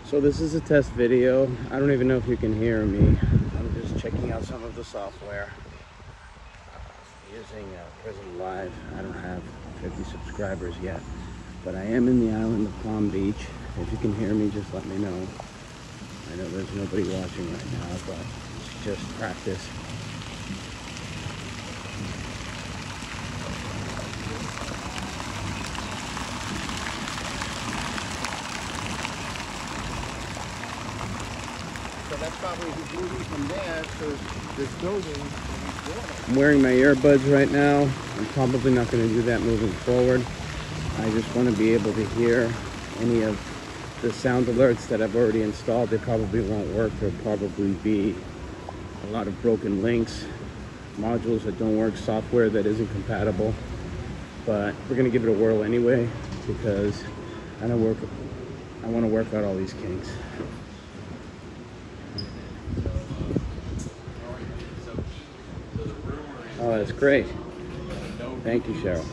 So this is a test video. I don't even know if you can hear me. I'm just checking out some of the software using Prism Live. I don't have 50 subscribers yet, but I am in the island of Palm Beach. If you can hear me, just let me know. I know there's nobody watching right now, but it's just practice. So that's probably he's moving from there to this building. I'm wearing my earbuds right now. I'm probably not going to do that moving forward. I just want to be able to hear any of the sound alerts that I've already installed. They probably won't work. There'll probably be a lot of broken links, modules that don't work, software that isn't compatible. But we're going to give it a whirl anyway because I want to work out all these kinks. Oh, that's great. Thank you, Cheryl.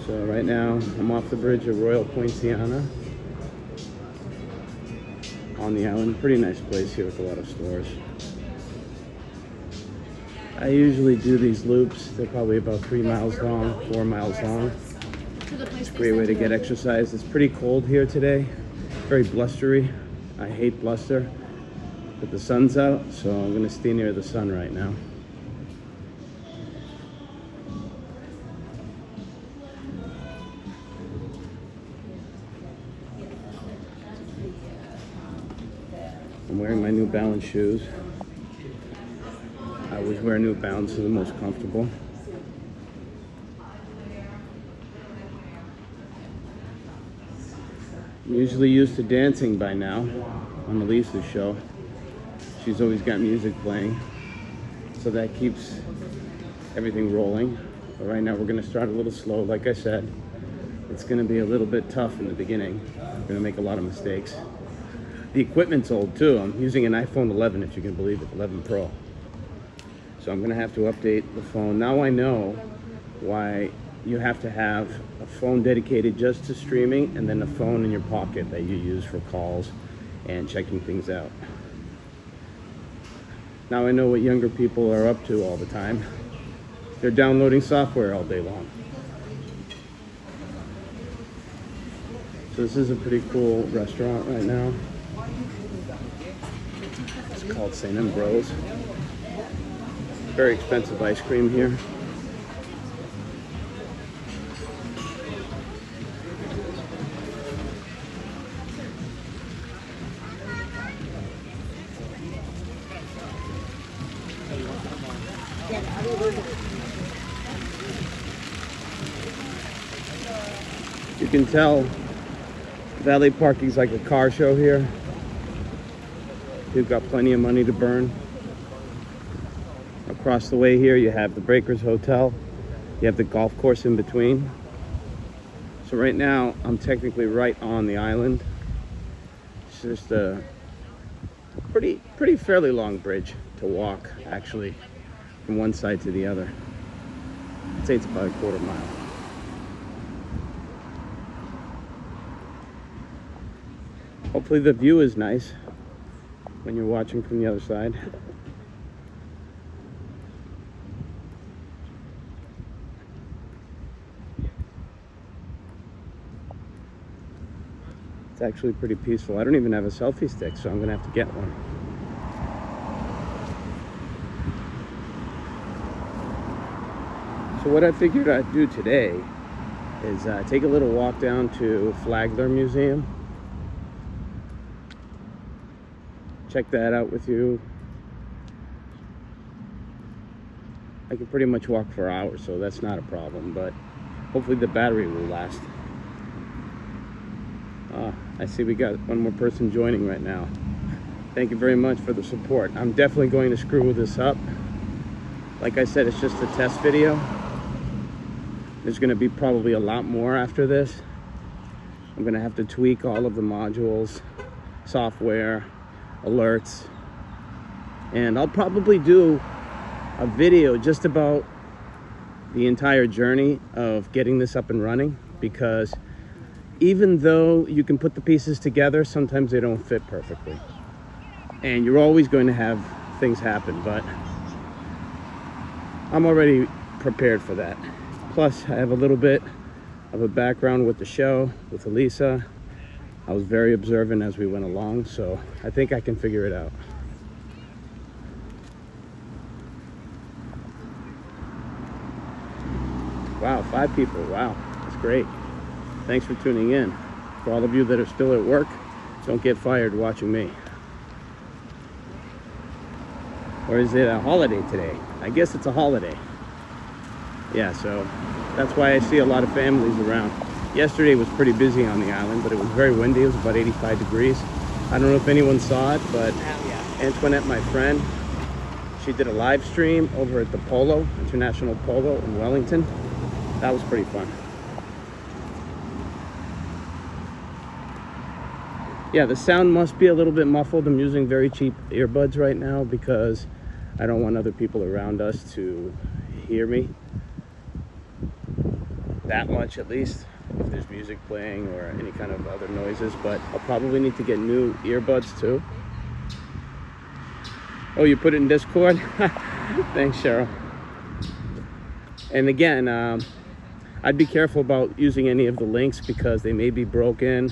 So right now, I'm off the bridge of Royal Poinciana on the island. Pretty nice place here with a lot of stores. I usually do these loops. They're probably about 3 miles long, 4 miles long. It's a great way to get exercise. It's pretty cold here today. Very blustery. I hate bluster. But the sun's out, so I'm gonna stay near the sun right now. I'm wearing my New Balance shoes. I always wear New Balance, they're the most comfortable. I'm usually used to dancing by now on Elisa's show. She's always got music playing, so that keeps everything rolling. But right now we're gonna start a little slow. Like I said, it's gonna be a little bit tough in the beginning. We're gonna make a lot of mistakes. The equipment's old too. I'm using an iPhone 11, if you can believe it, 11 Pro. So I'm gonna have to update the phone. Now I know why you have to have a phone dedicated just to streaming and then a phone in your pocket that you use for calls and checking things out. Now I know what younger people are up to all the time. They're downloading software all day long. So this is a pretty cool restaurant right now. It's called St. Ambrose. Very expensive ice cream here. You can tell valet parking's like a car show here. You've got plenty of money to burn. Across the way here you have the Breakers Hotel. You have the golf course in between. So right now I'm technically right on the island. It's just a pretty fairly long bridge to walk actually from one side to the other. I'd say it's about a quarter mile. Hopefully the view is nice when you're watching from the other side. It's actually pretty peaceful. I don't even have a selfie stick, so I'm gonna have to get one. So what I figured I'd do today is take a little walk down to Flagler Museum. Check that out with you. I can pretty much walk for hours, so that's not a problem, but hopefully the battery will last. I see we got one more person joining right now. Thank you very much for the support. I'm definitely going to screw this up. Like I said, it's just a test video. There's going to be probably a lot more after this. I'm going to have to tweak all of the modules, software, alerts, and I'll probably do a video just about the entire journey of getting this up and running. because even though you can put the pieces together, sometimes they don't fit perfectly. And you're always going to have things happen, but I'm already prepared for that. Plus, I have a little bit of a background with the show, with Elisa. I was very observant as we went along, so I think I can figure it out. Wow, 5 people, wow, that's great. Thanks for tuning in. For all of you that are still at work, don't get fired watching me. Or is it a holiday today? I guess it's a holiday. Yeah, so that's why I see a lot of families around. Yesterday was pretty busy on the island, but it was very windy. It was about 85 degrees. I don't know if anyone saw it, but Antoinette, my friend, she did a live stream over at the Polo, International Polo in Wellington. That was pretty fun. Yeah, the sound must be a little bit muffled. I'm using very cheap earbuds right now because I don't want other people around us to hear me that much, at least if there's music playing or any kind of other noises. But I'll probably need to get new earbuds too. Oh, you put it in Discord? Thanks, Cheryl. And again, I'd be careful about using any of the links because they may be broken.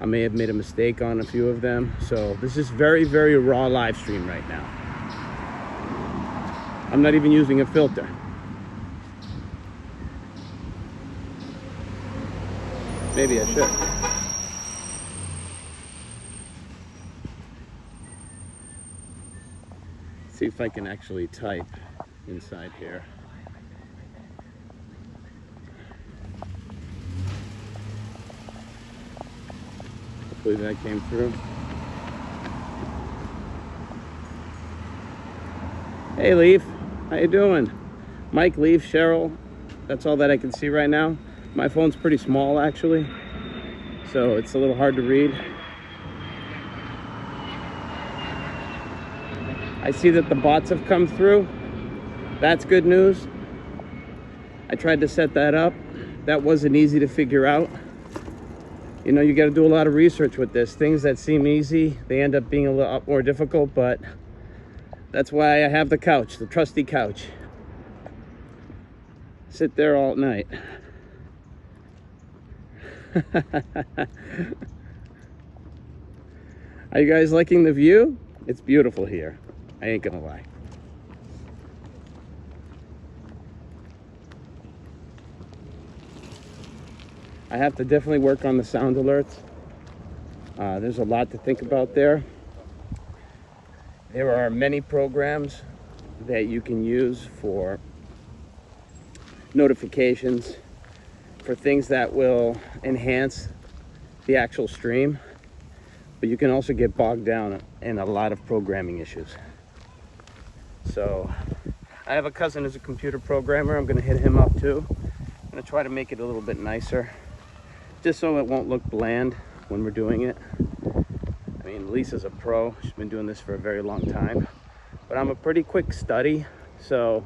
I may have made a mistake on a few of them. So this is very, very raw live stream right now. I'm not even using a filter. Maybe I should. See if I can actually type inside here. Hopefully that came through. Hey Leaf, how you doing? Mike, Leaf, Cheryl, that's all that I can see right now. My phone's pretty small actually, so it's a little hard to read. I see that the bots have come through. That's good news. I tried to set that up. That wasn't easy to figure out. You know, you got to do a lot of research with this. Things that seem easy, they end up being a lot more difficult, but that's why I have the couch, the trusty couch. Sit there all night. Are you guys liking the view? It's beautiful here. I ain't gonna lie. I have to definitely work on the sound alerts. There's a lot to think about there. There are many programs that you can use for notifications, for things that will enhance the actual stream, but you can also get bogged down in a lot of programming issues. So I have a cousin who's a computer programmer. I'm going to hit him up too. I'm going to try to make it a little bit nicer, just so it won't look bland when we're doing it. I mean, Lisa's a pro. She's been doing this for a very long time, but I'm a pretty quick study, so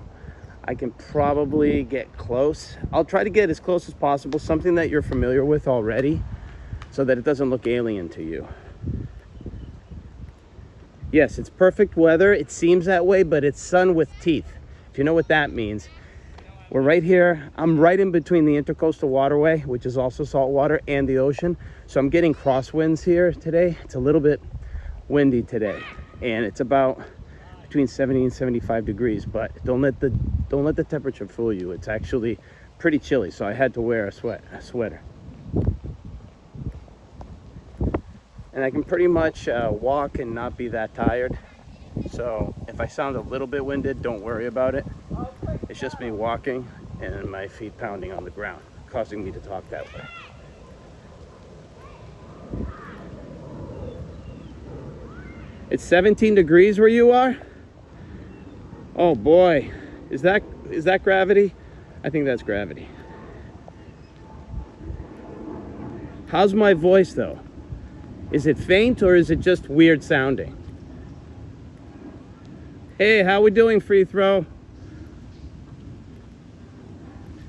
I can probably get close. I'll try to get as close as possible, something that you're familiar with already, so that it doesn't look alien to you. Yes, it's perfect weather. It seems that way, but it's sun with teeth. If you know what that means. We're right here. I'm right in between the Intercoastal Waterway, which is also saltwater, and the ocean. So I'm getting crosswinds here today. It's a little bit windy today, and it's about between 70 and 75 degrees, but don't let the temperature fool you. It's actually pretty chilly, so I had to wear a sweater. And I can pretty much walk and not be that tired. So if I sound a little bit winded, don't worry about it. It's just me walking and my feet pounding on the ground, causing me to talk that way. It's 17 degrees where you are? Oh boy, is that gravity? I think that's gravity. How's my voice though? Is it faint or is it just weird sounding? Hey, how we doing, free throw?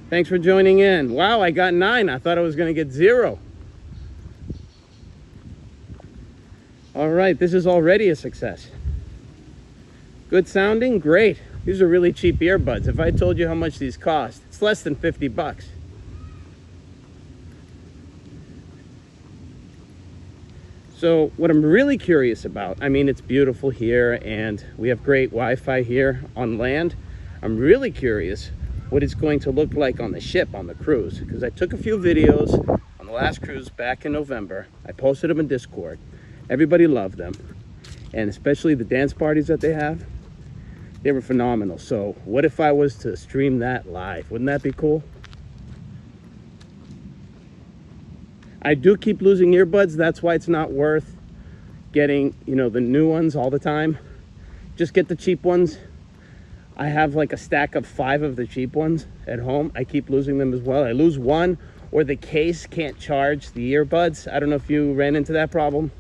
Thanks for joining in. Wow, I got 9. I thought I was going to get 0. All right, this is already a success. Good sounding? Great. These are really cheap earbuds. If I told you how much these cost, it's less than 50 bucks. So what I'm really curious about, I mean, it's beautiful here and we have great Wi-Fi here on land. I'm really curious what it's going to look like on the ship, on the cruise, because I took a few videos on the last cruise back in November. I posted them in Discord. Everybody loved them, and especially the dance parties that they have. They were phenomenal. So what if I was to stream that live? Wouldn't that be cool? I do keep losing earbuds. That's why it's not worth getting, you know, the new ones all the time. Just get the cheap ones. I have like a stack of 5 of the cheap ones at home. I keep losing them as well. I lose one, or the case can't charge the earbuds. I don't know if you ran into that problem.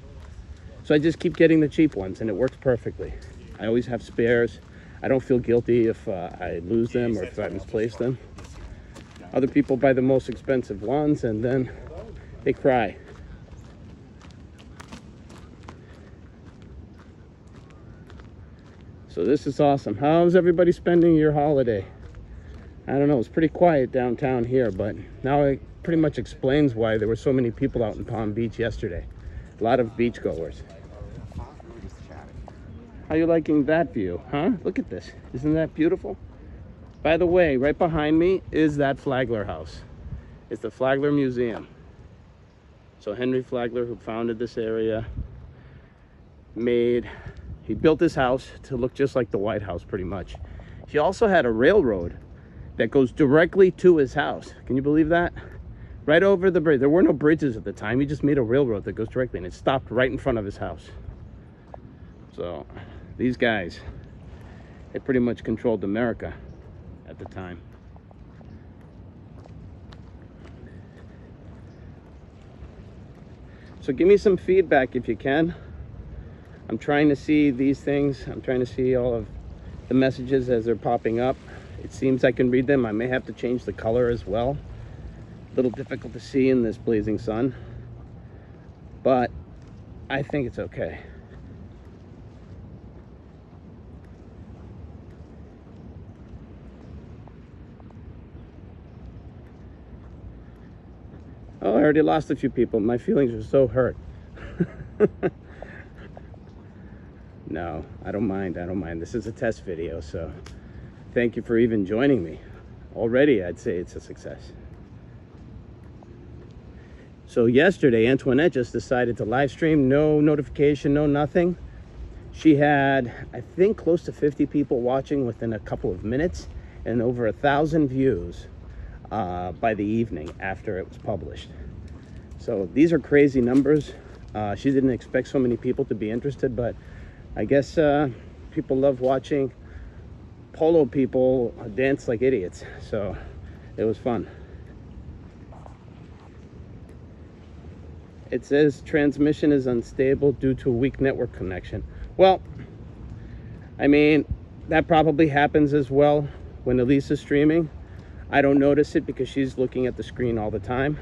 So I just keep getting the cheap ones and it works perfectly. I always have spares. I don't feel guilty if I lose them or if I misplace them. Other people buy the most expensive ones and then they cry. So this is awesome. How's everybody spending your holiday? I don't know, it's pretty quiet downtown here, but now it pretty much explains why there were so many people out in Palm Beach yesterday. A lot of beachgoers. How you liking that view, huh? Look at this. Isn't that beautiful? By the way, right behind me is that Flagler house. It's the Flagler Museum. So Henry Flagler, who founded this area, he built this house to look just like the White House pretty much. He also had a railroad that goes directly to his house. Can you believe that? Right over the bridge. There were no bridges at the time. He just made a railroad that goes directly, and it stopped right in front of his house. So these guys, they pretty much controlled America at the time. So give me some feedback if you can. I'm trying to see these things. I'm trying to see all of the messages as they're popping up. It seems I can read them. I may have to change the color as well. A little difficult to see in this blazing sun, but I think it's okay. Oh, I already lost a few people. My feelings are so hurt. No, I don't mind. I don't mind. This is a test video, so thank you for even joining me. Already, I'd say it's a success. So yesterday, Antoinette just decided to live stream. No notification, no nothing. She had, I think, close to 50 people watching within a couple of minutes and over 1,000 views by the evening after it was published. So these are crazy numbers. She didn't expect so many people to be interested, but I guess people love watching polo people dance like idiots. So it was fun. It says transmission is unstable due to a weak network connection. Well, I mean, that probably happens as well when Elise is streaming. I don't notice it because she's looking at the screen all the time.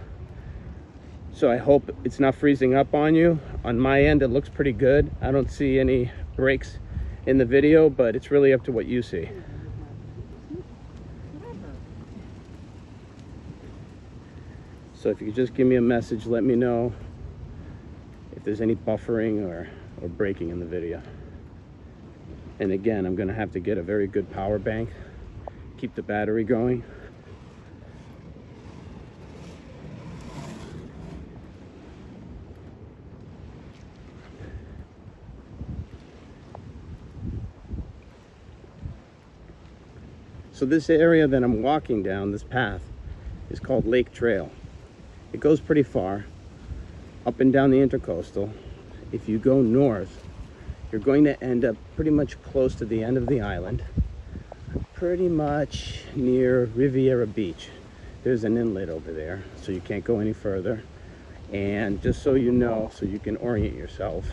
So I hope it's not freezing up on you. On my end, it looks pretty good. I don't see any breaks in the video, but it's really up to what you see. So if you could just give me a message, let me know if there's any buffering or breaking in the video. And again, I'm gonna have to get a very good power bank, keep the battery going. So this area that I'm walking down, this path, is called Lake Trail. It goes pretty far, up and down the Intercoastal. If you go north, you're going to end up pretty much close to the end of the island, pretty much near Riviera Beach. There's an inlet over there, so you can't go any further. And just so you know, so you can orient yourself,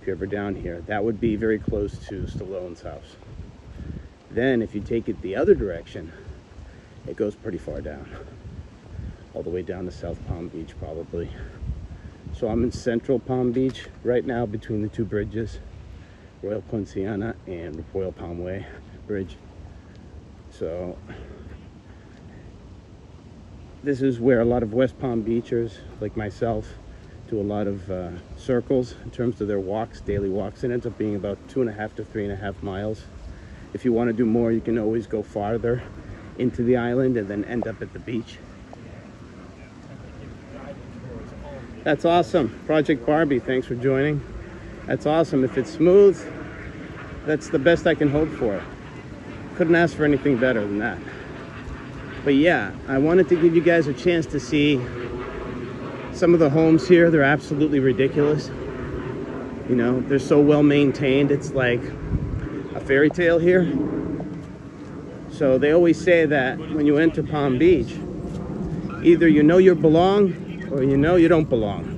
if you're ever down here, that would be very close to Stallone's house. Then if you take it the other direction, It goes pretty far down, all the way down to South Palm Beach probably. So I'm in Central Palm Beach right now between the two bridges, Royal Poinciana and Royal Palm Way Bridge. So this is where a lot of West Palm Beachers like myself do a lot of circles in terms of their walks, daily walks. It ends up being about 2.5 to 3.5 miles. If you want to do more, you can always go farther into the island and then end up at the beach. That's awesome. Project Barbie, thanks for joining. That's awesome. If it's smooth, that's the best I can hope for. Couldn't ask for anything better than that. But yeah, I wanted to give you guys a chance to see some of the homes here. They're absolutely ridiculous. You know, they're so well maintained. It's like a fairy tale here. So they always say that when you enter Palm Beach, either you know you belong or you know you don't belong.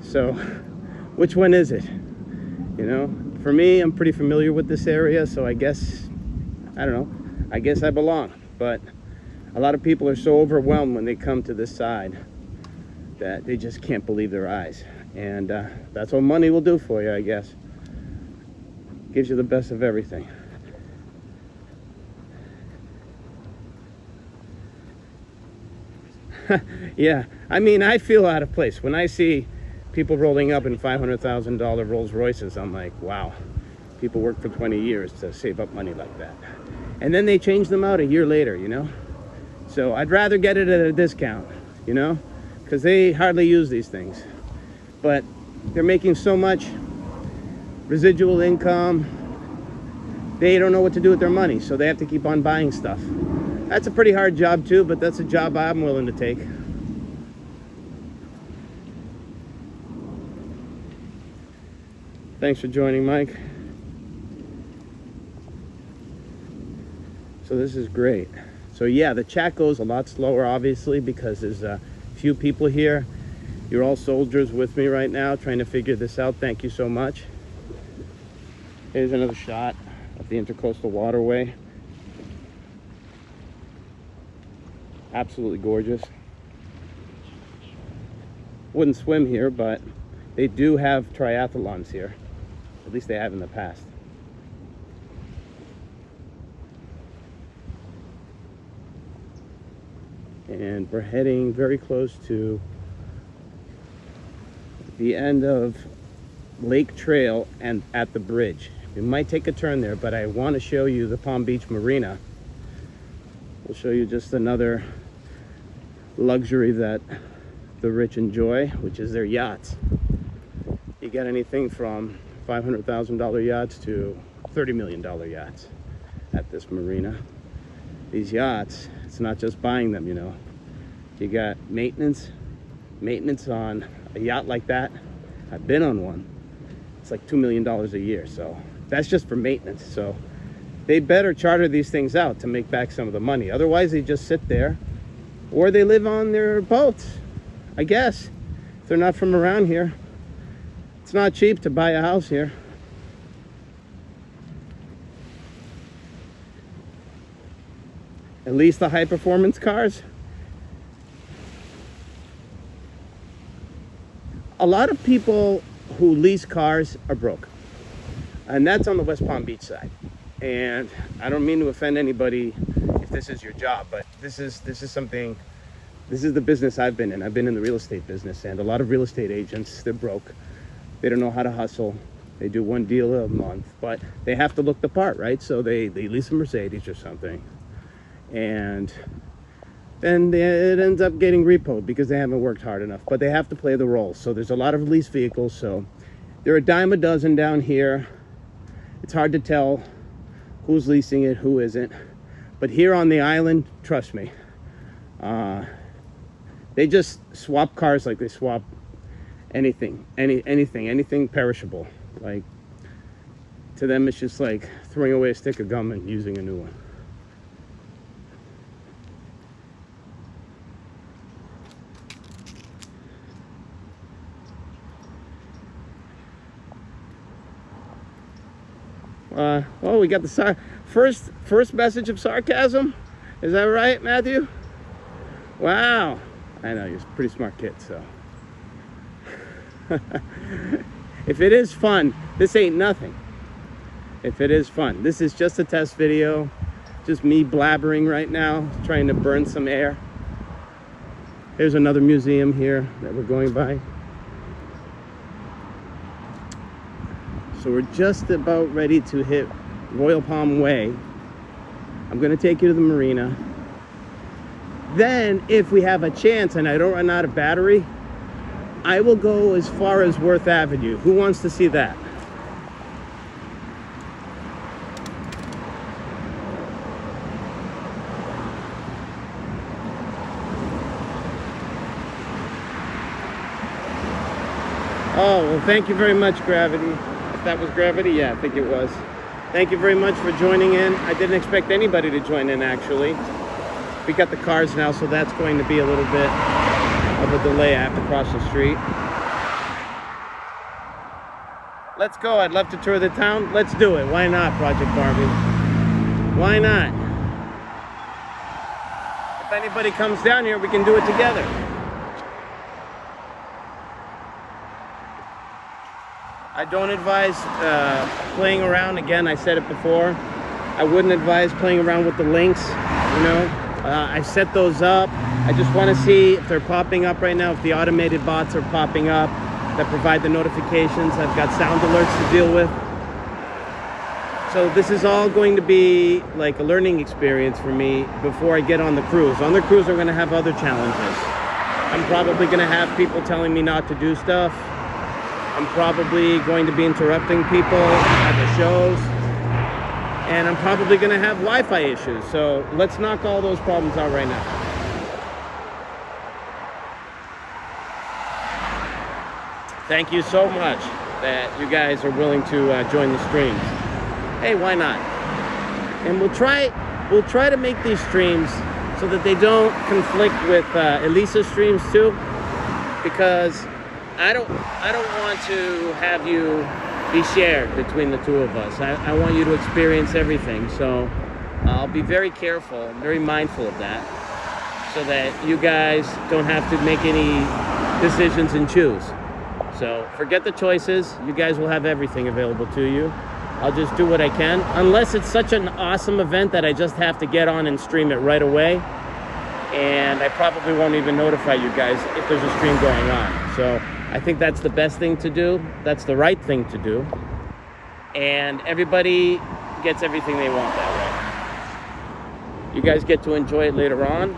So which one is it? You know, for me, I'm pretty familiar with this area, so I guess, I don't know, I guess I belong. But a lot of people are so overwhelmed when they come to this side that they just can't believe their eyes. And that's what money will do for you, I guess. Gives you the best of everything. Yeah, I mean, I feel out of place when I see people rolling up in $500,000 Rolls Royces. I'm like, wow, people work for 20 years to save up money like that. And then they change them out a year later, you know? So I'd rather get it at a discount, you know? Because they hardly use these things. But they're making so much residual income, they don't know what to do with their money, so they have to keep on buying stuff. That's a pretty hard job too, but that's a job I'm willing to take. Thanks for joining, Mike. So this is great. So yeah, the chat goes a lot slower, obviously, because there's a few people here. You're all soldiers with me right now, trying to figure this out. Thank you so much. Here's another shot of the Intercoastal Waterway. Absolutely gorgeous. Wouldn't swim here, but they do have triathlons here. At least they have in the past. And we're heading very close to the end of Lake Trail and at the bridge. We might take a turn there, but I want to show you the Palm Beach Marina. We'll show you just another luxury that the rich enjoy, which is their yachts. You get anything from $500,000 yachts to $30 million yachts at this marina. These yachts, it's not just buying them, you know. You got maintenance on a yacht like that. I've been on one. It's like $2 million a year, so that's just for maintenance. So they better charter these things out to make back some of the money. Otherwise, they just sit there, or they live on their boats, I guess. If they're not from around here. It's not cheap to buy a house here. At least the high performance cars. A lot of people who lease cars are broke. And that's on the West Palm Beach side. And I don't mean to offend anybody if this is your job, but this is something, this is the business I've been in. I've been in the real estate business, and a lot of real estate agents, they're broke. They don't know how to hustle. They do one deal a month, but they have to look the part, right? So they lease a Mercedes or something, and then it ends up getting repoed because they haven't worked hard enough, but they have to play the role. So there's a lot of lease vehicles. So they're a dime a dozen down here. It's hard to tell who's leasing it, who isn't. But here on the island, trust me, they just swap cars like they swap anything perishable. Like, to them, it's just like throwing away a stick of gum and using a new one. Oh, we got the first message of sarcasm. Is that right, Matthew? Wow. I know, you're a pretty smart kid, so. If it is fun, this ain't nothing. If it is fun. This is just a test video. Just me blabbering right now, trying to burn some air. Here's another museum here that we're going by. So we're just about ready to hit Royal Palm Way. I'm gonna take you to the marina. Then, if we have a chance and I don't run out of battery, I will go as far as Worth Avenue. Who wants to see that? Oh, well, thank you very much, Gravity. If that was Gravity, yeah, I think it was. Thank you very much for joining in. I didn't expect anybody to join in, actually. We got the cars now, so that's going to be a little bit of a delay. I have to cross the street. Let's go. I'd love to tour the town. Let's do it. Why not, Project Barbie? Why not? If anybody comes down here, we can do it together. I don't advise playing around. Again, I said it before. I wouldn't advise playing around with the links, you know. I set those up. I just want to see if they're popping up right now, if the automated bots are popping up that provide the notifications. I've got sound alerts to deal with. So this is all going to be like a learning experience for me before I get on the cruise. On the cruise, I'm going to have other challenges. I'm probably going to have people telling me not to do stuff. I'm probably going to be interrupting people at the shows. And I'm probably going to have Wi-Fi issues. So let's knock all those problems out right now. Thank you so much that you guys are willing to join the streams. Hey, why not? And we'll try to make these streams so that they don't conflict with Elisa's streams too, because I don't want to have you be shared between the two of us. I want you to experience everything. So I'll be very careful, very mindful of that, so that you guys don't have to make any decisions and choose. So forget the choices. You guys will have everything available to you. I'll just do what I can, unless it's such an awesome event that I just have to get on and stream it right away. And I probably won't even notify you guys if there's a stream going on. So I think that's the best thing to do. That's the right thing to do. And everybody gets everything they want that way. You guys get to enjoy it later on.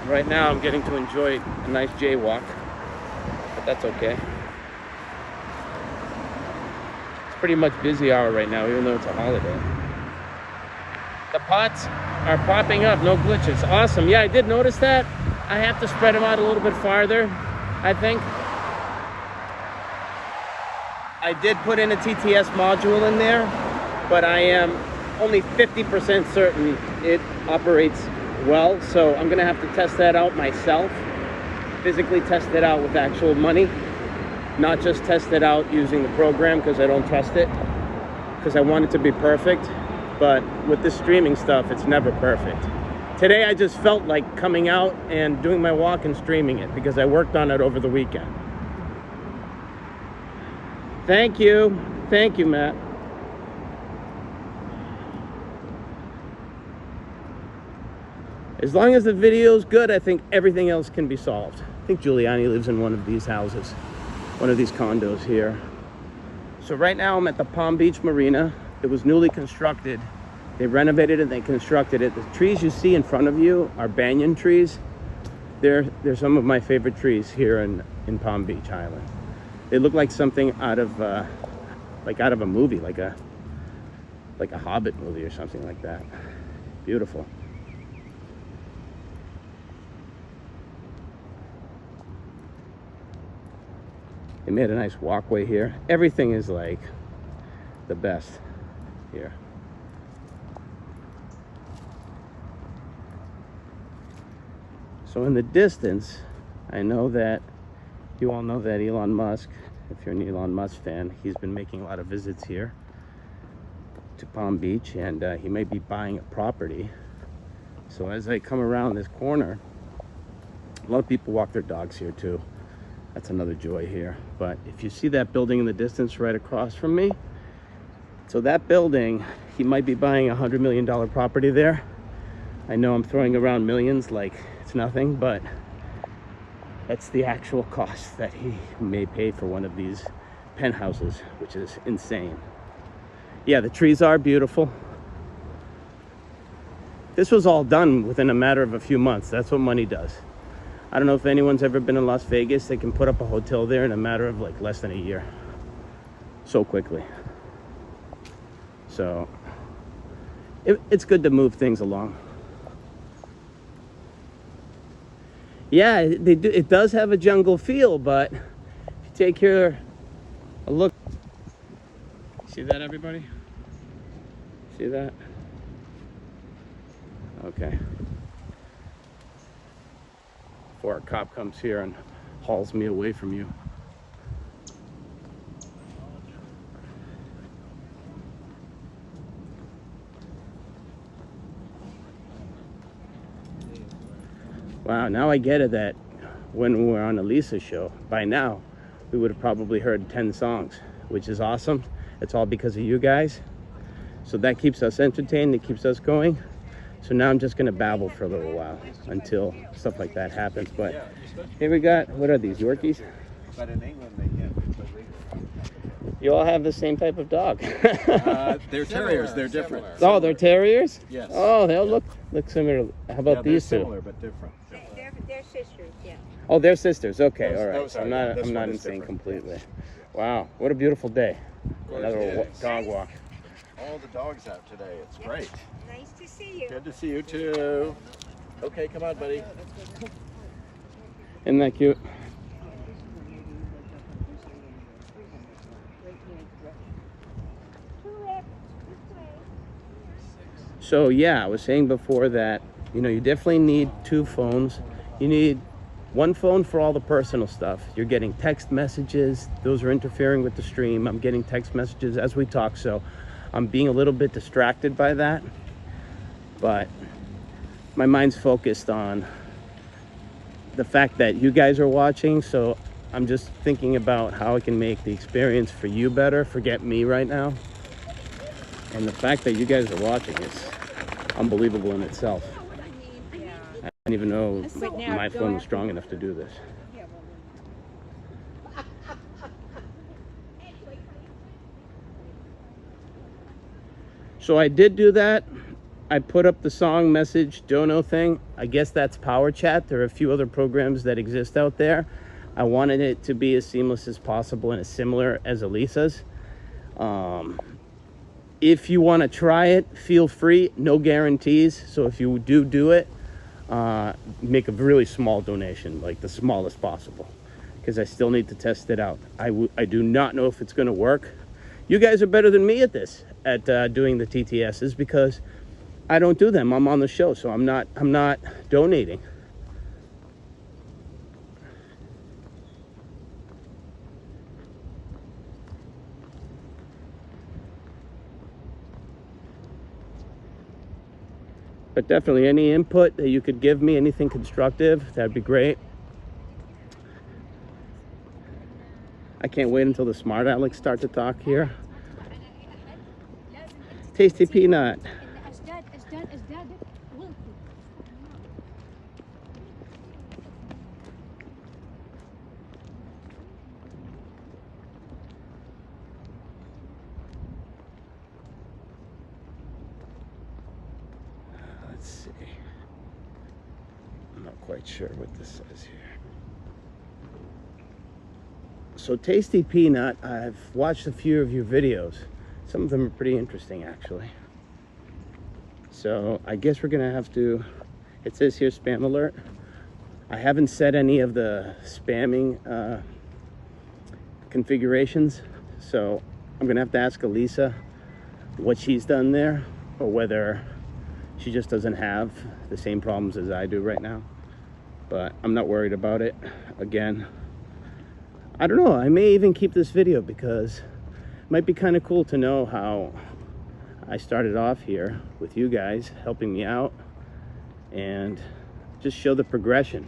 Right now I'm getting to enjoy a nice jaywalk, but that's okay. It's pretty much busy hour right now, even though it's a holiday. The pots are popping up, no glitches. Awesome. Yeah, I did notice that. I have to spread them out a little bit farther, I think. I did put in a TTS module in there, but I am only 50% certain it operates well. So I'm gonna have to test that out myself, physically test it out with actual money, not just test it out using the program, because I don't trust it, because I want it to be perfect. But with this streaming stuff, it's never perfect. Today I just felt like coming out and doing my walk and streaming it because I worked on it over the weekend. Thank you, Matt. As long as the video's good, I think everything else can be solved. I think Giuliani lives in one of these houses, one of these condos here. So right now I'm at the Palm Beach Marina. It was newly constructed. They renovated it, they constructed it. The trees you see in front of you are banyan trees. They're some of my favorite trees here in Palm Beach Island. They look like something out of a movie, like a Hobbit movie or something like that. Beautiful. They made a nice walkway here. Everything is like the best here. So in the distance, I know that you all know that Elon Musk, if you're an Elon Musk fan, he's been making a lot of visits here. to Palm Beach, and he may be buying a property. So as I come around this corner, a lot of people walk their dogs here too. That's another joy here. But if you see that building in the distance right across from me, so that building, he might be buying a $100 million property there. I know I'm throwing around millions like it's nothing, but that's the actual cost that he may pay for one of these penthouses, which is insane. Yeah, the trees are beautiful. This was all done within a matter of a few months. That's what money does. I don't know if anyone's ever been in Las Vegas. They can put up a hotel there in a matter of like less than a year. So quickly. So it's good to move things along. Yeah, it does have a jungle feel, but if you take here a look. See that, everybody? See that? Okay. Before a cop comes here and hauls me away from you. Wow, now I get it that when we were on Elisa's show, by now, we would have probably heard 10 songs, which is awesome. It's all because of you guys. So that keeps us entertained, it keeps us going. So now I'm just gonna babble for a little while until stuff like that happens. But here we got, what are these, Yorkies? But in England they can't. You all have the same type of dog. They're terriers, they're different. Oh, they're terriers? Yes. Oh, they'll look similar. How about these two? Similar but different. They're sisters, yeah. Oh, they're sisters. Okay, Those- all right. those So are- I'm this not one is insane different. completely. Wow, what a beautiful day. Another Yes. dog walk. All the dogs out today. It's great. Nice to see you. Good to see you too. Okay, come on, buddy. Isn't that cute? So yeah, I was saying before that, you know, you definitely need two phones. You need one phone for all the personal stuff. You're getting text messages. Those are interfering with the stream. I'm getting text messages as we talk, so I'm being a little bit distracted by that. But my mind's focused on the fact that you guys are watching, so I'm just thinking about how I can make the experience for you better. Forget me right now. And the fact that you guys are watching is unbelievable in itself. I didn't even know my phone was strong enough to do this. So I did do that. I put up the song message dono thing. I guess that's Power Chat. There are a few other programs that exist out there. I wanted it to be as seamless as possible and as similar as Elisa's. If you want to try it, feel free. No guarantees. So if you do it, make a really small donation, like the smallest possible, because I still need to test it out. I do not know if it's going to work. You guys are better than me at this, at doing the TTSs, because I don't do them. I'm on the show, so I'm not donating. But definitely any input that you could give me, anything constructive, that'd be great. I can't wait until the smart Alex start to talk here. Tasty peanut. Let's see. I'm not quite sure what this says here. So Tasty Peanut, I've watched a few of your videos. Some of them are pretty interesting, actually. So I guess we're gonna have to, it says here spam alert. I haven't set any of the spamming configurations, so I'm gonna have to ask Elisa what she's done there, or whether she just doesn't have the same problems as I do right now. But I'm not worried about it. Again, I don't know, I may even keep this video because it might be kind of cool to know how I started off here with you guys helping me out and just show the progression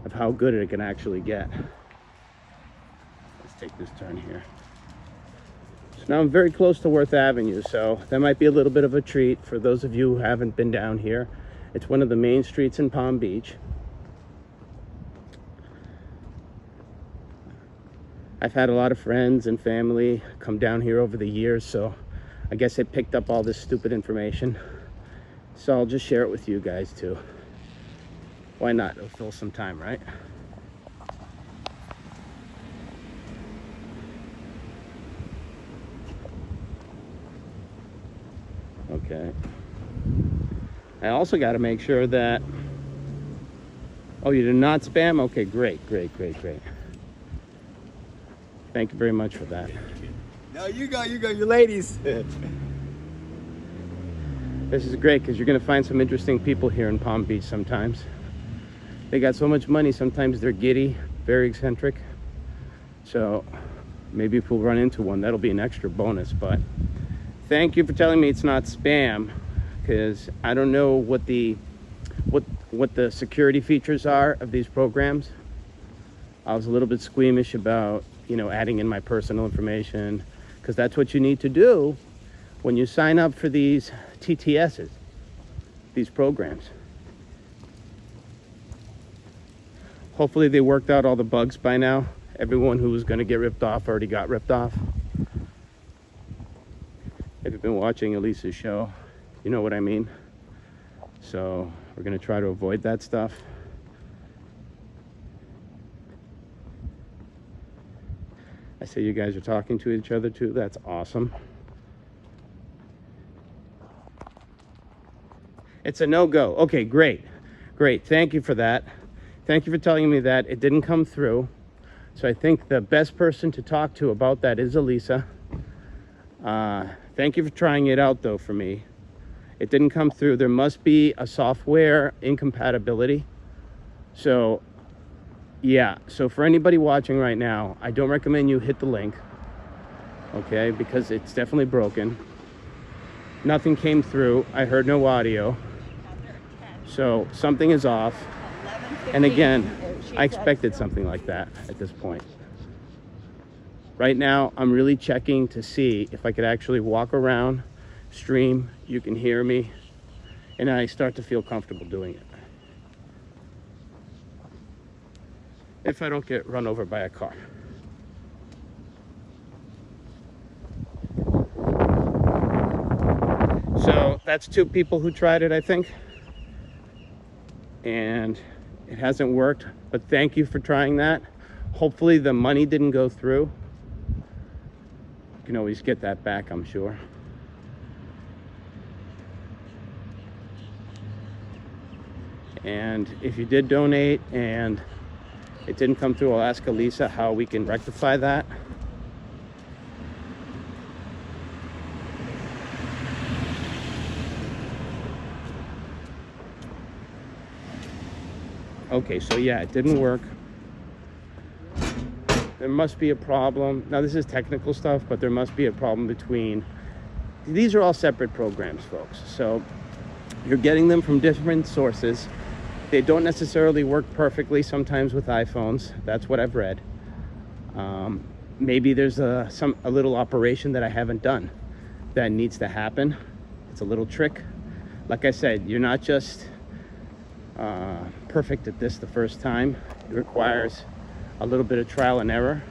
of how good it can actually get. Let's take this turn here. So now I'm very close to Worth Avenue, so that might be a little bit of a treat for those of you who haven't been down here. It's one of the main streets in Palm Beach. I've had a lot of friends and family come down here over the years, so I guess I picked up all this stupid information. So I'll just share it with you guys too. Why not? It'll fill some time, right? Okay. I also got to make sure that... Oh, you did not spam? Okay, great. Thank you very much for that. No, you go, you ladies. This is great because you're going to find some interesting people here in Palm Beach sometimes. They got so much money, sometimes they're giddy, very eccentric. So maybe if we'll run into one, that'll be an extra bonus. But thank you for telling me it's not spam, because I don't know what the security features are of these programs. I was a little bit squeamish about, you know, adding in my personal information, because that's what you need to do when you sign up for these TTSs, these programs. Hopefully they worked out all the bugs by now. Everyone who was going to get ripped off already got ripped off. If you've been watching Elisa's show, you know what I mean. So we're going to try to avoid that stuff. I see you guys are talking to each other too. That's awesome. It's a no-go. Okay, great. Thank you for that. Thank you for telling me that. It didn't come through. So I think the best person to talk to about that is Elisa. Thank you for trying it out though for me. It didn't come through. There must be a software incompatibility. So yeah, so for anybody watching right now, I don't recommend you hit the link, okay, because it's definitely broken. Nothing came through. I heard no audio. So something is off. And again, I expected something like that at this point. Right now, I'm really checking to see if I could actually walk around, stream, you can hear me, and I start to feel comfortable doing it. If I don't get run over by a car. So that's 2 people who tried it, I think. And it hasn't worked, but thank you for trying that. Hopefully the money didn't go through. You can always get that back, I'm sure. And if you did donate and it didn't come through, I'll ask Elisa how we can rectify that. Okay, so yeah, it didn't work. There must be a problem. Now this is technical stuff, but there must be a problem between... These are all separate programs, folks. So you're getting them from different sources. They don't necessarily work perfectly sometimes with iPhones. That's what I've read. Maybe there's a little operation that I haven't done that needs to happen. It's a little trick. Like I said, you're not just perfect at this the first time. It requires a little bit of trial and error.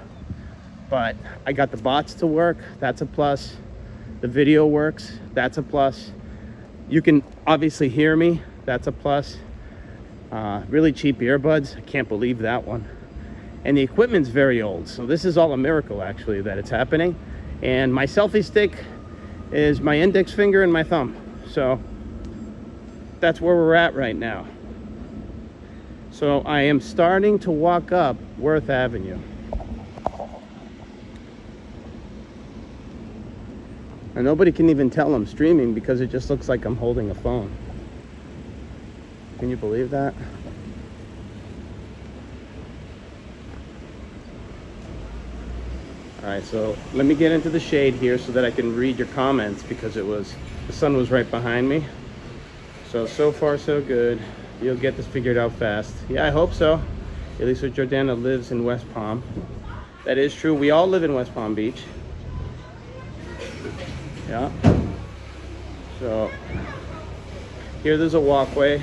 But I got the bots to work. That's a plus. The video works. That's a plus. You can obviously hear me. That's a plus. Really cheap earbuds. I can't believe that one. And the equipment's very old, so this is all a miracle actually that it's happening. And my selfie stick is my index finger and my thumb, so that's where we're at right now. So I am starting to walk up Worth Avenue. And nobody can even tell I'm streaming because it just looks like I'm holding a phone. Can you believe that? All right, so let me get into the shade here so that I can read your comments, because it was The sun was right behind me. So far so good. You'll get this figured out fast. Yeah, I hope so. At least Jordana lives in West Palm. That is true. We all live in West Palm Beach. Yeah. So there's a walkway.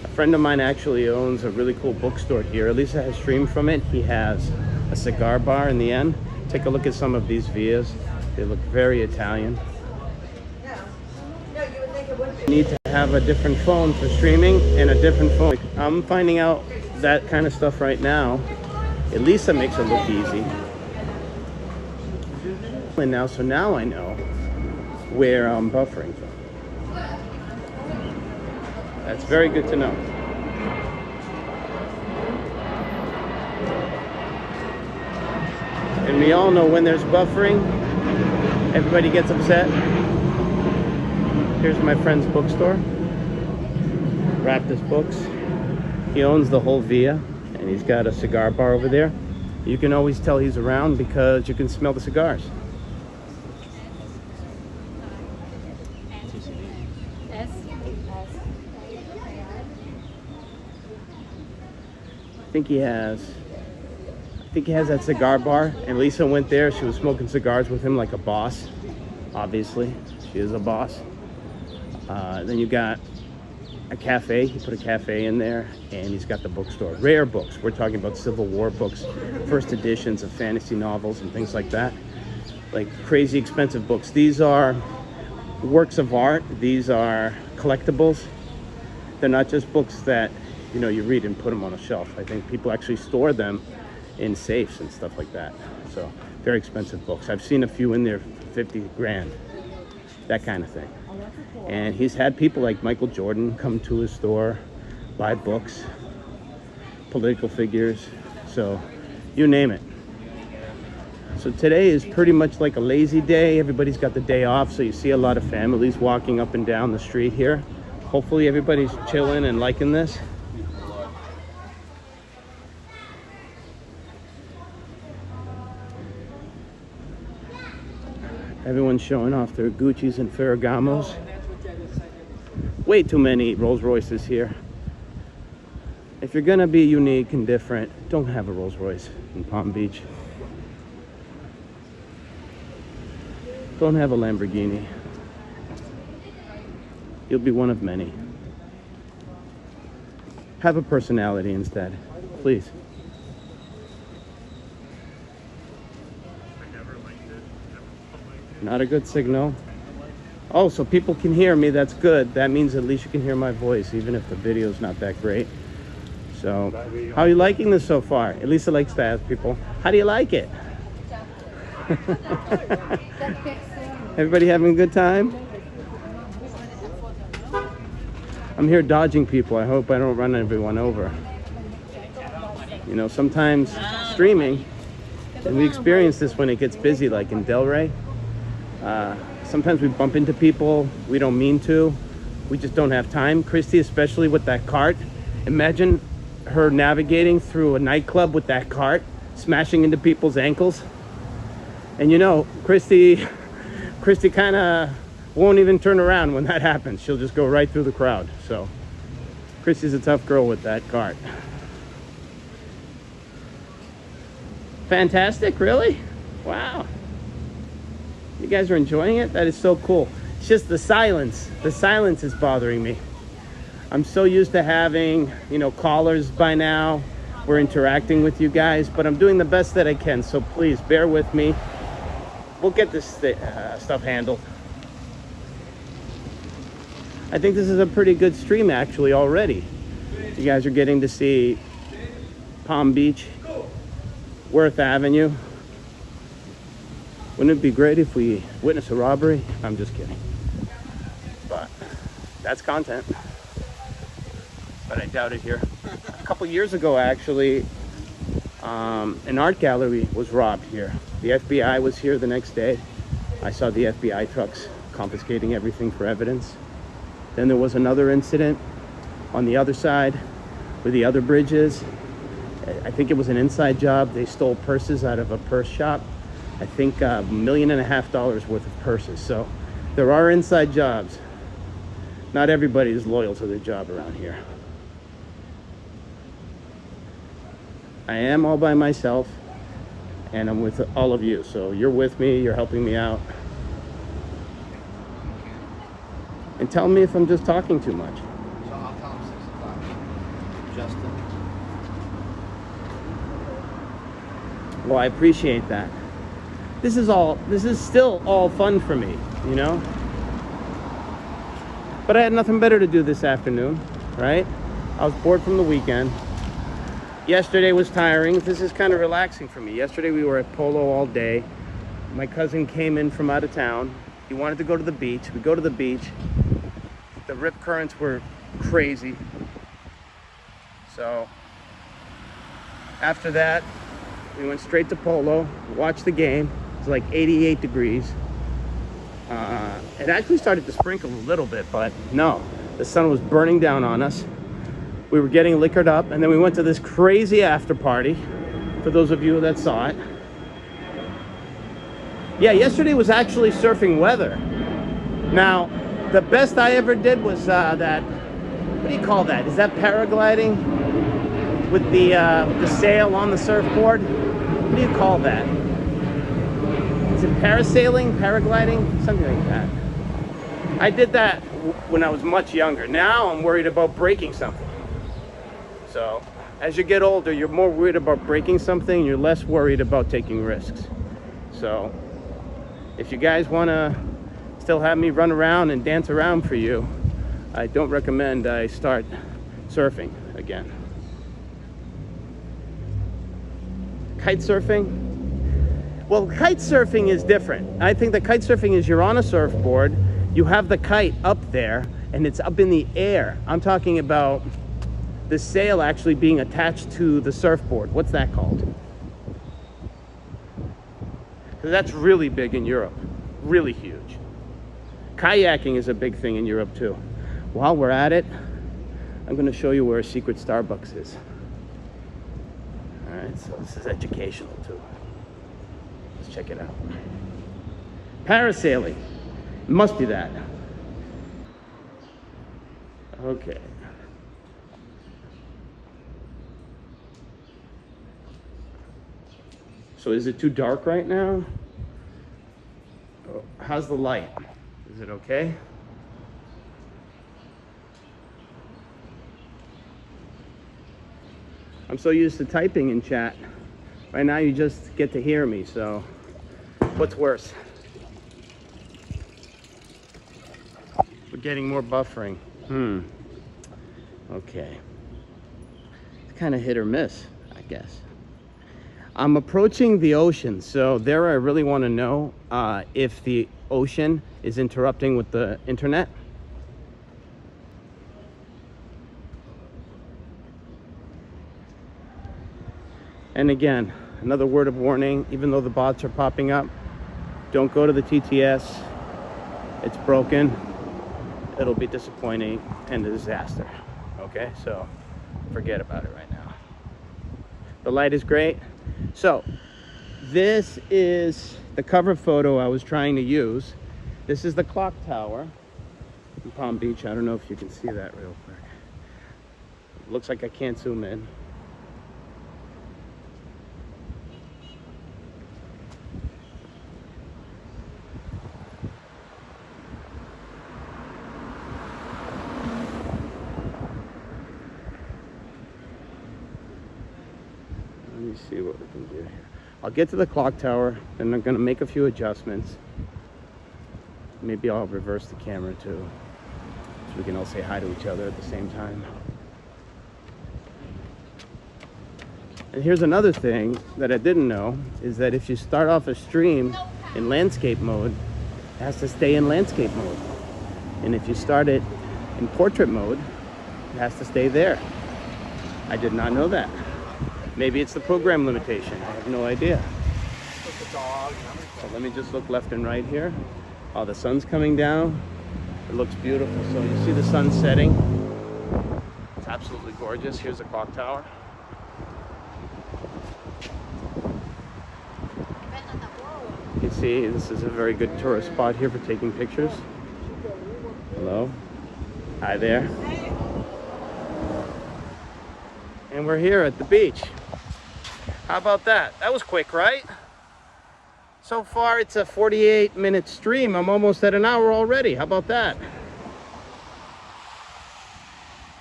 A friend of mine actually owns a really cool bookstore here. At least I have streamed from it. He has a cigar bar in the end. Take a look at some of these vias. They look very Italian. You need to have a different phone for streaming and a different phone. I'm finding out that kind of stuff right now. At least it makes it look easy. And now, so now I know where I'm buffering from. That's very good to know. And we all know when there's buffering, everybody gets upset. Here's my friend's bookstore, Raptus Books. He owns the whole via, and he's got a cigar bar over there. You can always tell he's around because you can smell the cigars. I think he has that cigar bar, and Lisa went there. She was smoking cigars with him like a boss. Obviously, she is a boss. Then you got a cafe. He put a cafe in there, and he's got the bookstore. Rare books. We're talking about Civil War books, first editions of fantasy novels and things like that. Like crazy expensive books. These are works of art. These are collectibles. They're not just books that, you know, you read and put them on a shelf. I think people actually store them in safes and stuff like that. So very expensive books. I've seen a few in there for 50 grand, that kind of thing. And he's had people like Michael Jordan come to his store, buy books, political figures, so you name it. So today is pretty much like a lazy day. Everybody's got the day off, so you see a lot of families walking up and down the street here. Hopefully everybody's chilling and liking this. Everyone's showing off their Gucci's and Ferragamos. Way too many Rolls Royces here. If you're gonna be unique and different, don't have a Rolls Royce in Palm Beach. Don't have a Lamborghini. You'll be one of many. Have a personality instead, please. Not a good signal. Oh, so people can hear me. That's good. That means at least you can hear my voice, even if the video's not that great. So, how are you liking this so far? At least I like to ask people, how do you like it? Everybody having a good time? I'm here dodging people. I hope I don't run everyone over. You know, sometimes streaming, and we experience this when it gets busy, like in Delray. Sometimes we bump into people we don't mean to. We just don't have time. Christy, especially with that cart. Imagine her navigating through a nightclub with that cart, smashing into people's ankles. And you know, Christy kind of won't even turn around when that happens. She'll just go right through the crowd. So Christy's a tough girl with that cart. Fantastic, really? Wow. You guys are enjoying it? That is so cool. It's just the silence. The silence is bothering me. I'm so used to having, you know, callers by now. We're interacting with you guys, but I'm doing the best that I can. So please bear with me. We'll get this stuff handled. I think this is a pretty good stream actually already. You guys are getting to see Palm Beach, Worth Avenue. Wouldn't it be great if we witnessed a robbery? I'm just kidding. But that's content. But I doubt it here. A couple years ago, actually, an art gallery was robbed here. The FBI was here the next day. I saw the FBI trucks confiscating everything for evidence. Then there was another incident on the other side where the other bridge is. I think it was an inside job. They stole purses out of a purse shop. I think $1.5 million worth of purses. So There are inside jobs. Not everybody is loyal to their job around here. I am all by myself, and I'm with all of you. So you're with me, you're helping me out. And tell me if I'm just talking too much. So I'll tell him 6 o'clock. Justin. Well, I appreciate that. This is still all fun for me, you know? But I had nothing better to do this afternoon, right? I was bored from the weekend. Yesterday was tiring. This is kind of relaxing for me. Yesterday we were at Polo all day. My cousin came in from out of town. He wanted to go to the beach. We go to the beach. The rip currents were crazy. So after that, we went straight to Polo, watched the game. It was like 88 degrees. It actually started to sprinkle a little bit, but no, the sun was burning down on us. We were getting liquored up, and then we went to this crazy after party, for those of you that saw it. Yeah, yesterday was actually surfing weather. Now, the best I ever did was that, what do you call that? Is that paragliding? With the sail on the surfboard? What do you call that? Is it parasailing, paragliding? Something like that. I did that when I was much younger. Now I'm worried about breaking something. So as you get older, you're more worried about breaking something, you're less worried about taking risks. So if you guys want to still have me run around and dance around for you, I don't recommend I start surfing again. Kite surfing? Well, kite surfing is different. I think the kite surfing is you're on a surfboard, you have the kite up there, and it's up in the air. I'm talking about the sail actually being attached to the surfboard. What's that called? 'Cause that's really big in Europe, really huge. Kayaking is a big thing in Europe too. While we're at it, I'm gonna show you where a secret Starbucks is. All right, so this is educational too. Let's check it out. Parasailing, it must be that. Okay. So is it too dark right now? How's the light? Is it okay? I'm so used to typing in chat. Right now you just get to hear me, so what's worse? We're getting more buffering. Okay. It's kind of hit or miss, I guess. I'm approaching the ocean, so there I really want to know if the ocean is interrupting with the internet. And again, another word of warning, even though the bots are popping up, don't go to the TTS. It's broken. It'll be disappointing and a disaster. Okay, so forget about it right now. The light is great. So this is the cover photo I was trying to use. This is the clock tower in Palm Beach. I don't know if you can see that real quick. It looks like I can't zoom in. Let me see what we can do here. I'll get to the clock tower, and I'm going to make a few adjustments. Maybe I'll reverse the camera too, so we can all say hi to each other at the same time. And here's another thing that I didn't know, is that if you start off a stream in landscape mode, it has to stay in landscape mode. And if you start it in portrait mode, it has to stay there. I did not know that. Maybe it's the program limitation. I have no idea. So let me just look left and right here. Oh, the sun's coming down. It looks beautiful. So you see the sun setting. It's absolutely gorgeous. Here's the clock tower. You can see this is a very good tourist spot here for taking pictures. Hello. Hi there. And we're here at the beach. How about that? That was quick, right? So far it's a 48-minute stream. I'm almost at an hour already. How about that?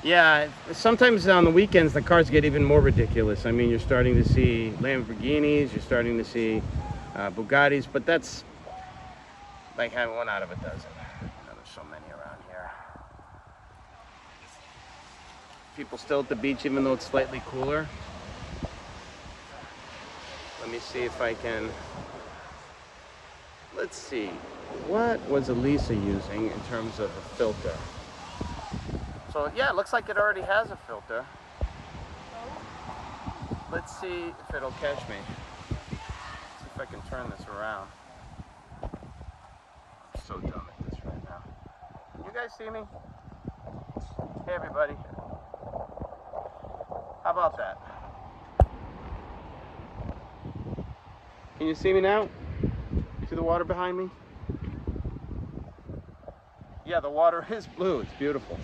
Yeah, sometimes on the weekends the cars get even more ridiculous. I mean, you're starting to see Lamborghinis, you're starting to see Bugattis, but that's like having one out of a dozen. There's so many around here. People still at the beach even though it's slightly cooler. Let me see if I can, let's see, what was Elisa using in terms of a filter? So yeah, it looks like it already has a filter. Let's see if it'll catch me. See if I can turn this around. I'm so dumb at this right now. Can you guys see me? Hey everybody. How about that? Can you see me now? See the water behind me? Yeah, the water is blue. It's beautiful.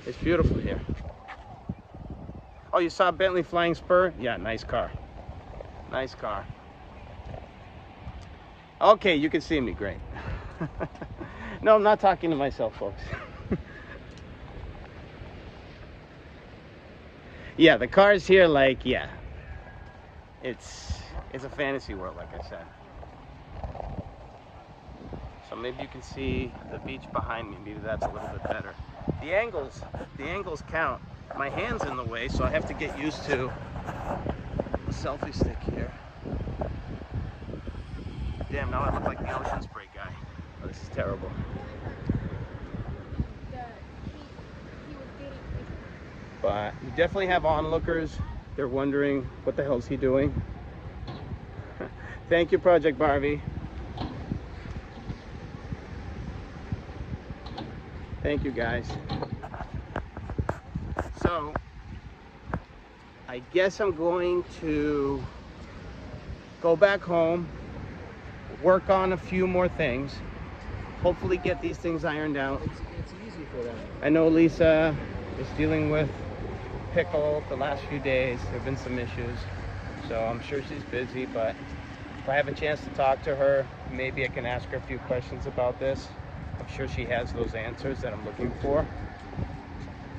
It's beautiful here. Oh, you saw Bentley Flying Spur? Yeah, nice car. Nice car. Okay, you can see me. Great. No, I'm not talking to myself, folks. Yeah, the cars here, like, yeah. It's a fantasy world, like I said. So maybe you can see the beach behind me. Maybe that's a little bit better. The angles count. My hand's in the way, so I have to get used to a selfie stick here. Damn, now I look like the ocean spray guy. Oh, this is terrible. But you definitely have onlookers. They're wondering, what the hell is he doing? Thank you, Project Barbie. Thank you, guys. So, I guess I'm going to go back home, work on a few more things, hopefully get these things ironed out. It's easy for them. I know Lisa is dealing with Pickle the last few days. There have been some issues, so I'm sure she's busy, but if I have a chance to talk to her, maybe I can ask her a few questions about this. I'm sure she has those answers that I'm looking for.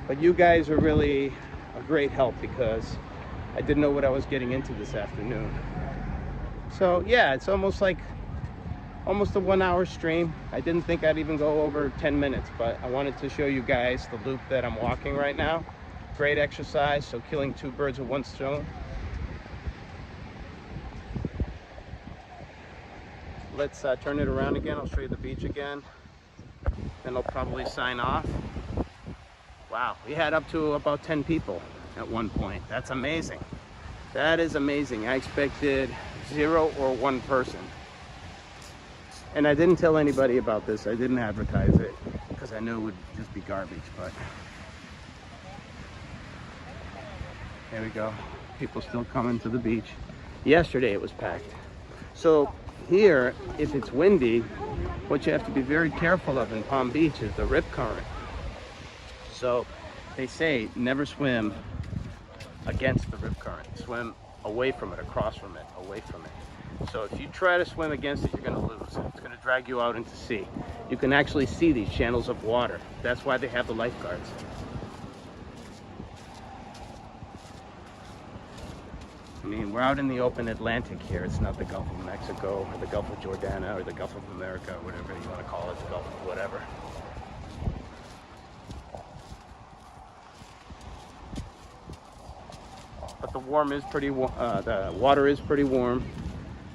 But you guys are really a great help because I didn't know what I was getting into this afternoon. So yeah, it's almost a 1 hour stream. I didn't think I'd even go over 10 minutes, but I wanted to show you guys the loop that I'm walking right now. Great exercise, so killing two birds with one stone. Let's turn it around again. I'll show you the beach again. Then I'll probably sign off. Wow, we had up to about 10 people at one point. That's amazing. That is amazing. I expected 0 or 1 person. And I didn't tell anybody about this. I didn't advertise it because I knew it would just be garbage, but there we go. People still coming to the beach. Yesterday it was packed. So here, if it's windy, what you have to be very careful of in Palm Beach is the rip current. So they say never swim against the rip current. Swim away from it, across from it, away from it. So if you try to swim against it, you're going to lose. It's going to drag you out into sea. You can actually see these channels of water. That's why they have the lifeguards. I mean, we're out in the open Atlantic here. It's not the Gulf of Mexico or the Gulf of Jordana or the Gulf of America, or whatever you want to call it, the Gulf of whatever. But the water is pretty warm.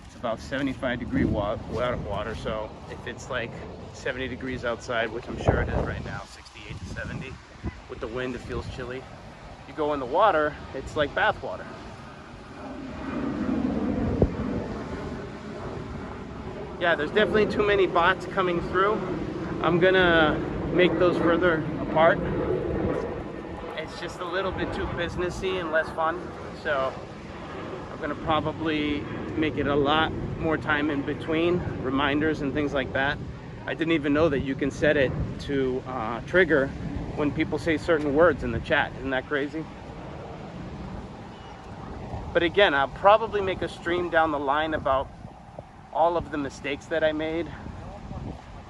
It's about 75-degree water, so if it's like 70 degrees outside, which I'm sure it is right now, 68 to 70, with the wind it feels chilly. You go in the water, it's like bath water. Yeah, there's definitely too many bots coming through. I'm gonna make those further apart. It's just a little bit too businessy and less fun. So I'm gonna probably make it a lot more time in between, reminders and things like that. I didn't even know that you can set it to trigger when people say certain words in the chat. Isn't that crazy? But again, I'll probably make a stream down the line about all of the mistakes that I made.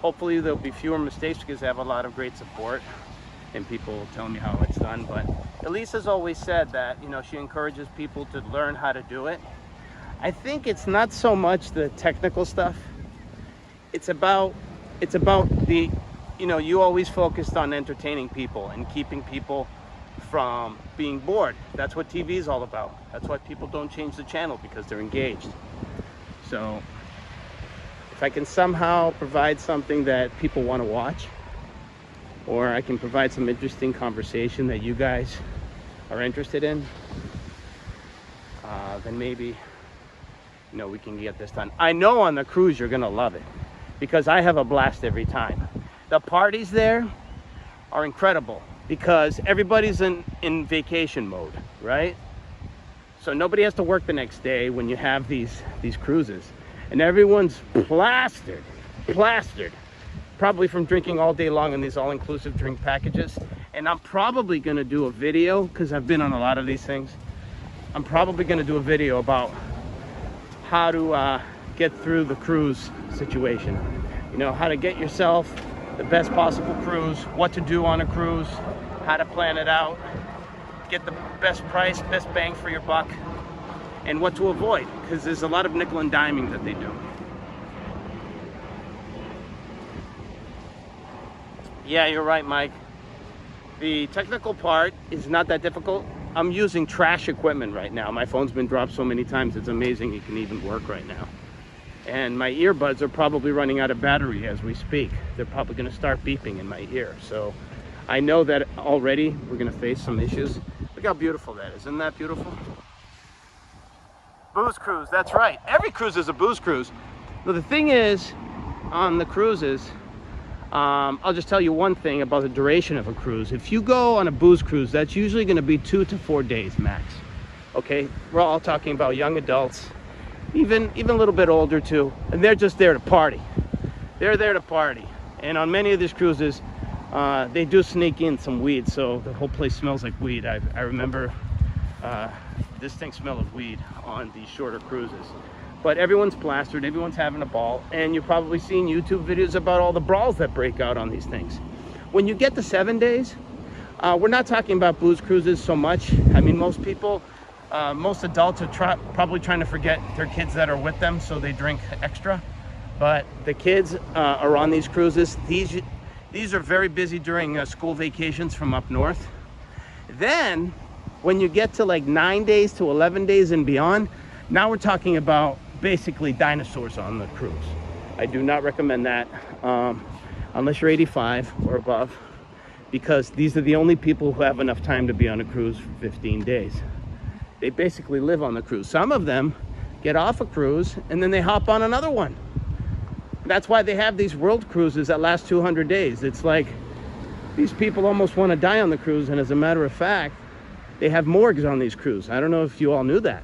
Hopefully there'll be fewer mistakes because I have a lot of great support and people telling me how it's done. But Elisa's always said that, you know, she encourages people to learn how to do it. I think it's not so much the technical stuff. It's about the, you know, you always focused on entertaining people and keeping people from being bored. That's what TV is all about. That's why people don't change the channel, because they're engaged. So if I can somehow provide something that people want to watch, or I can provide some interesting conversation that you guys are interested in, then maybe, you know, we can get this done. I know on the cruise you're gonna love it because I have a blast every time. The parties there are incredible because everybody's in vacation mode, right? So nobody has to work the next day when you have these cruises, and everyone's plastered, probably from drinking all day long in these all-inclusive drink packages. And I'm probably gonna do a video, because I've been on a lot of these things, I'm probably gonna do a video about how to get through the cruise situation. You know, how to get yourself the best possible cruise, what to do on a cruise, how to plan it out, get the best price, best bang for your buck, and what to avoid, because there's a lot of nickel and diming that they do. Yeah, you're right, Mike. The technical part is not that difficult. I'm using trash equipment right now. My phone's been dropped so many times, it's amazing it can even work right now. And my earbuds are probably running out of battery as we speak. They're probably gonna start beeping in my ear. So I know that already we're gonna face some issues. Look how beautiful that is. Isn't that beautiful? Booze cruise, that's right. Every cruise is a booze cruise. But the thing is, on the cruises, I'll just tell you one thing about the duration of a cruise. If you go on a booze cruise, that's usually gonna be 2 to 4 days max. Okay, we're all talking about young adults, even a little bit older too, and they're just there to party. They're there to party. And on many of these cruises, they do sneak in some weed, so the whole place smells like weed. I remember this thing smelled of weed on these shorter cruises. But everyone's plastered, everyone's having a ball, and you've probably seen YouTube videos about all the brawls that break out on these things. When you get to 7 days, we're not talking about booze cruises so much. I mean, most people, most adults are probably trying to forget their kids that are with them, so they drink extra. But the kids are on these cruises. These are very busy during school vacations from up north. Then, when you get to like 9 days to 11 days and beyond, now we're talking about basically dinosaurs on the cruise. I do not recommend that unless you're 85 or above, because these are the only people who have enough time to be on a cruise for 15 days. They basically live on the cruise. Some of them get off a cruise and then they hop on another one. That's why they have these world cruises that last 200 days. It's like these people almost want to die on the cruise, and as a matter of fact, they have morgues on these cruises. I don't know if you all knew that.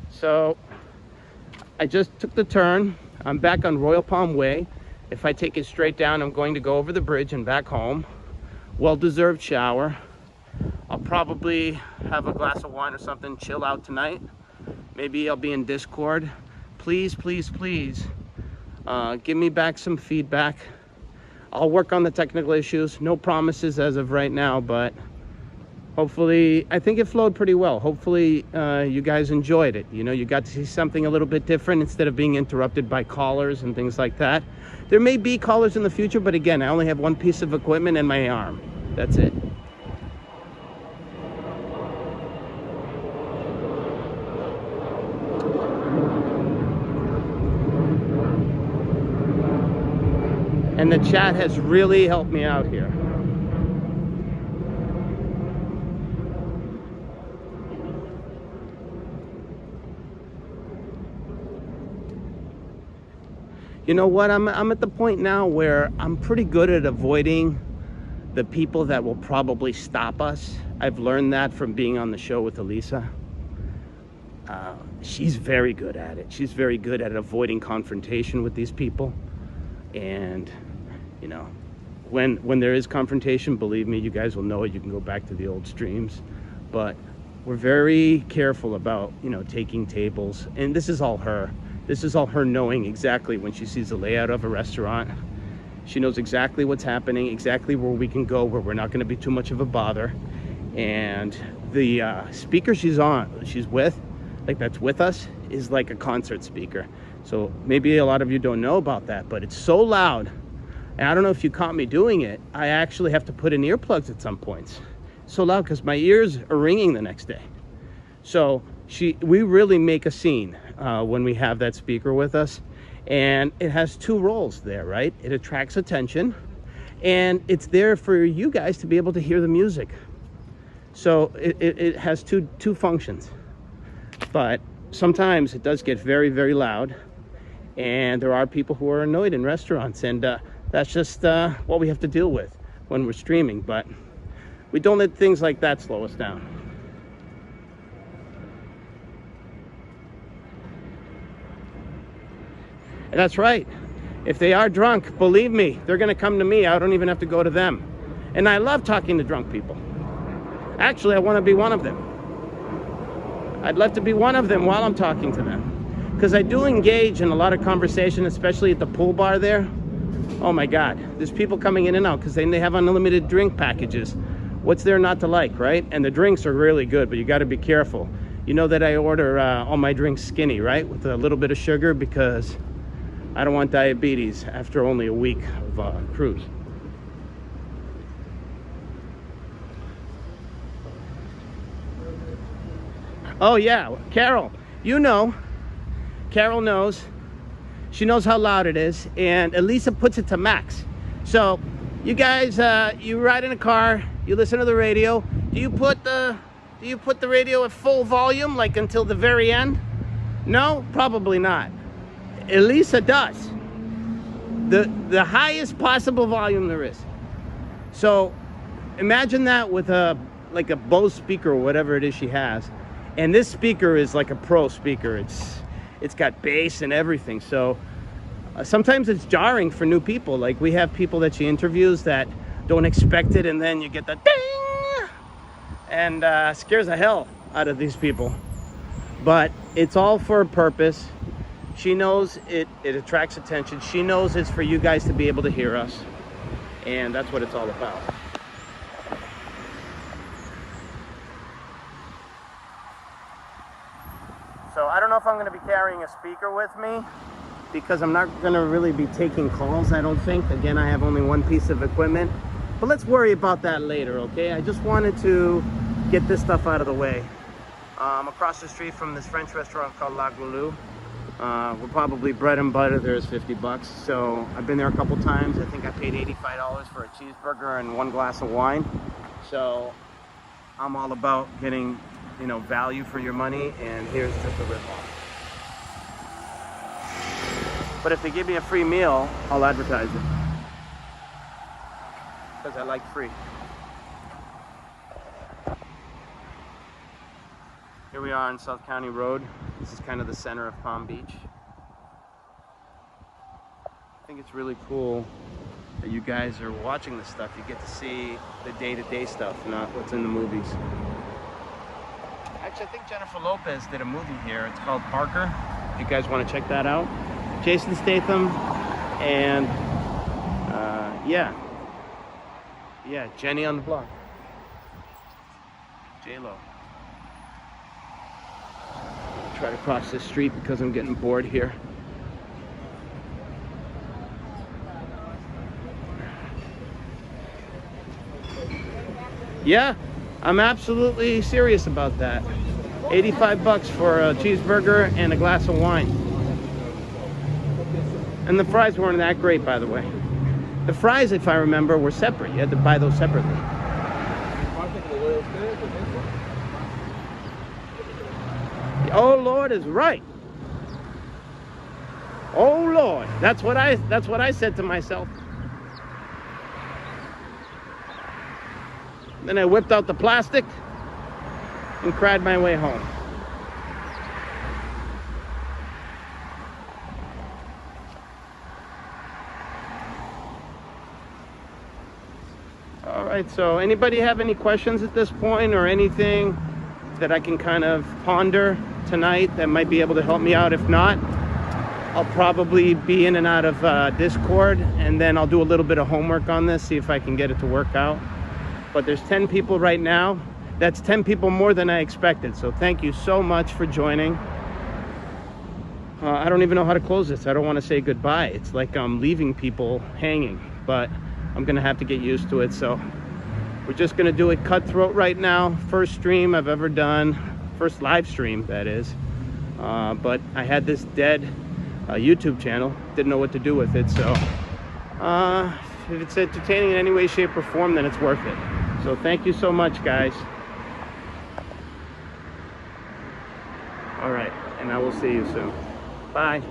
So I just took the turn. I'm back on Royal Palm Way. If I take it straight down, I'm going to go over the bridge and back home. Well-deserved shower. I'll probably have a glass of wine or something, chill out tonight. Maybe I'll be in Discord. Please, please, please, give me back some feedback. I'll work on the technical issues. No promises as of right now, but hopefully, I think it flowed pretty well. Hopefully you guys enjoyed it. You know, you got to see something a little bit different instead of being interrupted by callers and things like that. There may be callers in the future, but again, I only have one piece of equipment and my arm. That's it. And the chat has really helped me out here. You know what, I'm at the point now where I'm pretty good at avoiding the people that will probably stop us. I've learned that from being on the show with Elisa. she's very good at it. She's very good at avoiding confrontation with these people. And, you know, when there is confrontation, believe me, you guys will know it. You can go back to the old streams. But we're very careful about, you know, taking tables. And this is all her. This is all her knowing exactly when she sees the layout of a restaurant. She knows exactly what's happening, exactly where we can go, where we're not going to be too much of a bother. And the speaker she's with, like that's with us, is like a concert speaker. So maybe a lot of you don't know about that, but it's so loud. And I don't know if you caught me doing it. I actually have to put in earplugs at some points. So loud because my ears are ringing the next day. So we really make a scene when we have that speaker with us. And it has two roles there, right? It attracts attention, and it's there for you guys to be able to hear the music. So it has two functions. But sometimes it does get very, very loud, and there are people who are annoyed in restaurants, and that's just what we have to deal with when we're streaming. But we don't let things like that slow us down. And that's right. If they are drunk, believe me, they're going to come to me. I don't even have to go to them. And I love talking to drunk people. Actually, I want to be one of them. I'd love to be one of them while I'm talking to them. Because I do engage in a lot of conversation, especially at the pool bar there. Oh my God, there's people coming in and out because they have unlimited drink packages. What's there not to like, right? And the drinks are really good, but you got to be careful. You know that I order all my drinks skinny, right? With a little bit of sugar because I don't want diabetes after only a week of cruise. Oh yeah, Carol, you know. Carol knows. She knows how loud it is, and Elisa puts it to max. So, you guys, you ride in a car, you listen to the radio. Do you put the radio at full volume, like until the very end? No, probably not. Elisa does. The highest possible volume there is. So imagine that with like a Bose speaker or whatever it is she has. And this speaker is like a pro speaker. It's got bass and everything. So sometimes it's jarring for new people. Like we have people that she interviews that don't expect it, and then you get the ding, and scares the hell out of these people. But it's all for a purpose. She knows it attracts attention. She knows it's for you guys to be able to hear us. And that's what it's all about. So I don't know if I'm going to be carrying a speaker with me because I'm not going to really be taking calls, I don't think. Again, I have only one piece of equipment. But let's worry about that later, okay? I just wanted to get this stuff out of the way. I'm across the street from this French restaurant called La Goulou. We're probably bread and butter. There's 50 bucks. So I've been there a couple times. I think I paid $85 for a cheeseburger and one glass of wine. So I'm all about getting, you know, value for your money, and here's just a rip-off. But if they give me a free meal, I'll advertise it. Because I like free. Here we are on South County Road. This is kind of the center of Palm Beach. I think it's really cool that you guys are watching this stuff. You get to see the day-to-day stuff, not what's in the movies. Actually, I think Jennifer Lopez did a movie here. It's called Parker. If you guys want to check that out. Jason Statham and yeah, Jenny on the block. J-Lo. Try to cross this street because I'm getting bored here. Yeah, I'm absolutely serious about that. 85 bucks for a cheeseburger and a glass of wine. And the fries weren't that great, by the way. The fries, if I remember, were separate. You had to buy those separately. Oh Lord is right. Oh Lord, that's what I said to myself. Then I whipped out the plastic and cried my way home. right, so anybody have any questions at this point, or anything that I can kind of ponder tonight that might be able to help me out? If not, I'll probably be in and out of Discord, and then I'll do a little bit of homework on this, see if I can get it to work out. But there's 10 people right now. That's 10 people more than I expected, so thank you so much for joining. I don't even know how to close this. I don't want to say goodbye. It's like I'm leaving people hanging, but I'm gonna have to get used to it. So we're just gonna do it cutthroat right now. First stream I've ever done, first live stream that is. But I had this dead YouTube channel, didn't know what to do with it. So if it's entertaining in any way, shape, or form, then it's worth it. So thank you so much, guys. All right, and I will see you soon. Bye.